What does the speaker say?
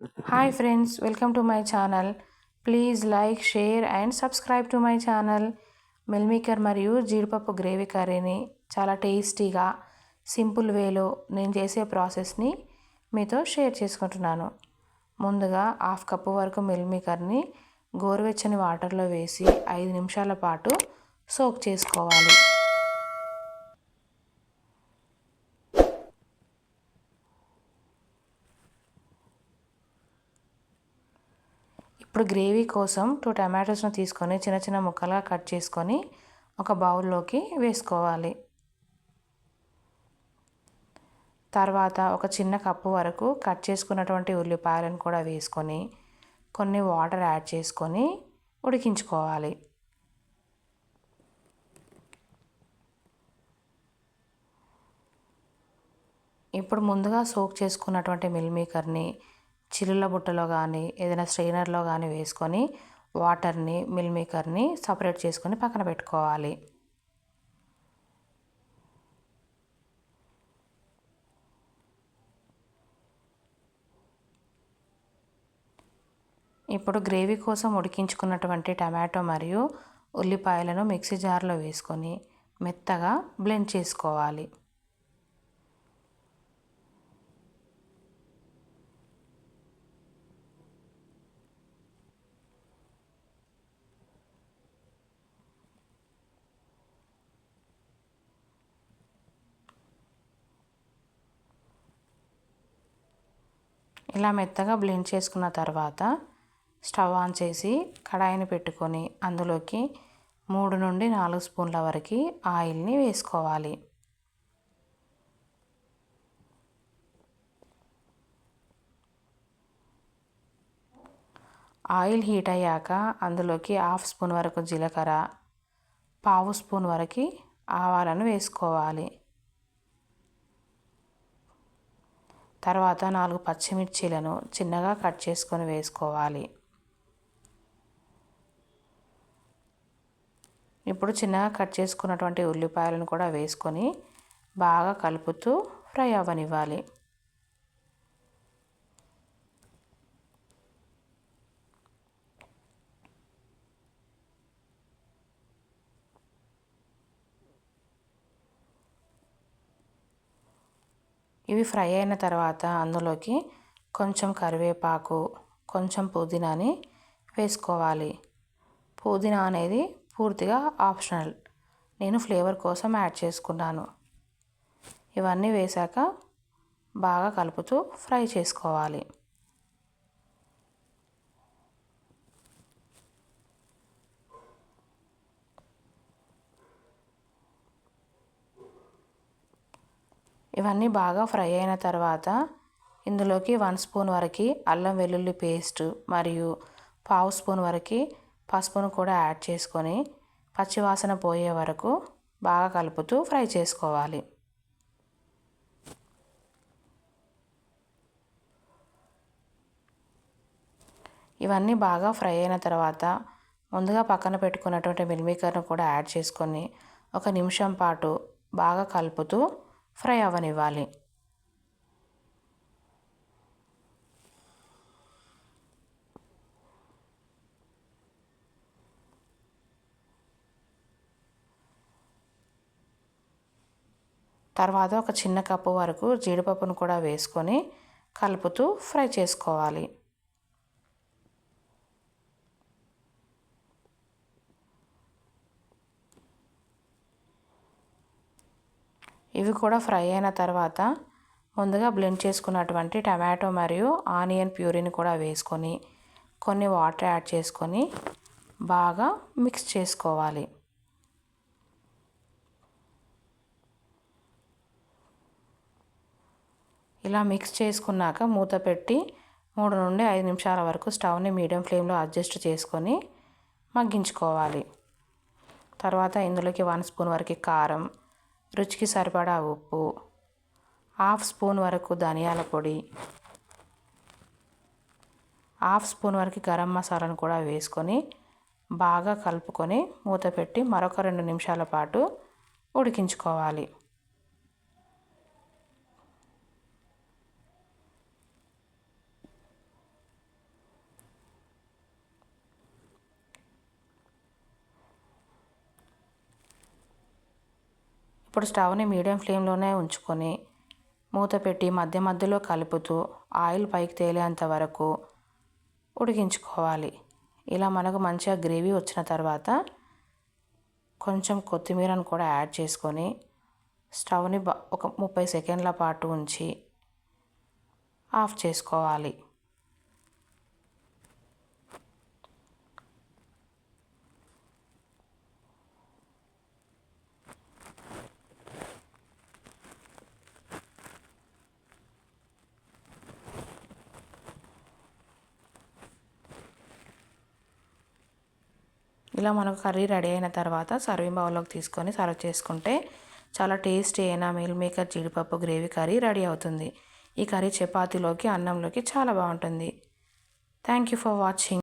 Hi friends, welcome to my channel. Please like, share and subscribe to my channel. Meal maker మరియు జీడిపప్పు gravy కర్రీని చాలా టేస్టీగా simple వేలో నేను చేసే ప్రాసెస్ని మీతో షేర్ చేసుకుంటున్నాను. ముందుగా హాఫ్ కప్పు వరకు మిల్ మేకర్ని గోరువెచ్చని వాటర్లో వేసి 5 నిమిషాల పాటు సోక్ చేసుకోవాలి. ఇప్పుడు గ్రేవీ కోసం 2 టమాటోస్ను తీసుకొని చిన్న చిన్న ముక్కలుగా కట్ చేసుకొని ఒక బౌల్లోకి వేసుకోవాలి. తర్వాత ఒక చిన్న కప్పు వరకు కట్ చేసుకున్నటువంటి ఉల్లిపాయలను కూడా వేసుకొని కొన్ని వాటర్ యాడ్ చేసుకొని ఉడికించుకోవాలి. ఇప్పుడు ముందుగా సోక్ చేసుకున్నటువంటి మిల్ మేకర్ని చిల్లుల బుట్టలో కానీ ఏదైనా స్ట్రైనర్లో కానీ వేసుకొని వాటర్ని మిల్ మేకర్ని సపరేట్ చేసుకొని పక్కన పెట్టుకోవాలి. ఇప్పుడు గ్రేవీ కోసం ఉడికించుకున్నటువంటి టమాటో మరియు ఉల్లిపాయలను మిక్సీ జార్లో వేసుకొని మెత్తగా బ్లెండ్ చేసుకోవాలి. ఇలా మెత్తగా బ్లెండ్ చేసుకున్న తర్వాత స్టవ్ ఆన్ చేసి కడాయిని పెట్టుకొని అందులోకి 3 నుండి 4 స్పూన్ల వరకు ఆయిల్ని వేసుకోవాలి. ఆయిల్ హీట్ అయ్యాక అందులోకి 1/2 స్పూన్ వరకు జీలకర్ర, 1/2 స్పూన్ వరకు ఆవాలను వేసుకోవాలి. తర్వాత 4 పచ్చిమిర్చీలను చిన్నగా కట్ చేసుకొని వేసుకోవాలి. ఇప్పుడు చిన్నగా కట్ చేసుకున్నటువంటి ఉల్లిపాయలను కూడా వేసుకొని బాగా కలుపుతూ ఫ్రై అవ్వనివ్వాలి. ఇవి ఫ్రై అయిన తర్వాత అందులోకి కొంచెం కరివేపాకు, కొంచెం పుదీనాని వేసుకోవాలి. పుదీనా అనేది పూర్తిగా ఆప్షనల్, నేను ఫ్లేవర్ కోసం యాడ్ చేసుకున్నాను. ఇవన్నీ వేశాక బాగా కలుపుతూ ఫ్రై చేసుకోవాలి. ఇవన్నీ బాగా ఫ్రై అయిన తర్వాత ఇందులోకి 1 స్పూన్ వరకు అల్లం వెల్లుల్లి పేస్ట్ మరియు 1/2 స్పూన్ వరకు పసుపును కూడా యాడ్ చేసుకొని పచ్చివాసన పోయే వరకు బాగా కలుపుతూ ఫ్రై చేసుకోవాలి. ఇవన్నీ బాగా ఫ్రై అయిన తర్వాత ముందుగా పక్కన పెట్టుకున్నటువంటి మిల్ మేకర్ను కూడా యాడ్ చేసుకొని 1 నిమిషం పాటు బాగా కలుపుతూ ఫ్రై అవ్వనివ్వాలి. తర్వాత ఒక చిన్న కప్పు వరకు జీడిపప్పును కూడా వేసుకొని కలుపుతూ ఫ్రై చేసుకోవాలి. ఇవి కూడా ఫ్రై అయిన తర్వాత ముందుగా బ్లెండ్ చేసుకున్నటువంటి టమాటో మరియు ఆనియన్ ప్యూరీని కూడా వేసుకొని కొన్ని వాటర్ యాడ్ చేసుకొని బాగా మిక్స్ చేసుకోవాలి. ఇలా మిక్స్ చేసుకున్నాక మూత పెట్టి 3 నుండి 5 నిమిషాల వరకు స్టవ్ని మీడియం ఫ్లేమ్లో అడ్జస్ట్ చేసుకొని మగ్గించుకోవాలి. తర్వాత ఇందులోకి 1 స్పూన్ వరకు కారం, రుచికి సరిపడా ఉప్పు, 1/2 స్పూన్ వరకు ధనియాల పొడి, 1/2 స్పూన్ వరకు గరం మసాలాను కూడా వేసుకొని బాగా కలుపుకొని మూత పెట్టి మరొక 2 నిమిషాల పాటు ఉడికించుకోవాలి. ఇప్పుడు స్టవ్ని మీడియం ఫ్లేమ్లోనే ఉంచుకొని మూత పెట్టి మధ్య మధ్యలో కలుపుతూ ఆయిల్ పైకి తేలేంత వరకు ఉడికించుకోవాలి. ఇలా మనకు మంచిగా గ్రేవీ వచ్చిన తర్వాత కొంచెం కొత్తిమీరను కూడా యాడ్ చేసుకొని స్టవ్ని ఒక 30 సెకండ్ల పాటు ఉంచి ఆఫ్ చేసుకోవాలి. ఇలా మనకు కర్రీ రెడీ అయిన తర్వాత సర్వింగ్ బౌల్లోకి తీసుకొని సర్వ్ చేసుకుంటే చాలా టేస్టీ అయిన మీల్ మేకర్ జీడిపప్పు గ్రేవీ కర్రీ రెడీ అవుతుంది. ఈ కర్రీ చపాతీలోకి, అన్నంలోకి చాలా బాగుంటుంది. Thank you for watching.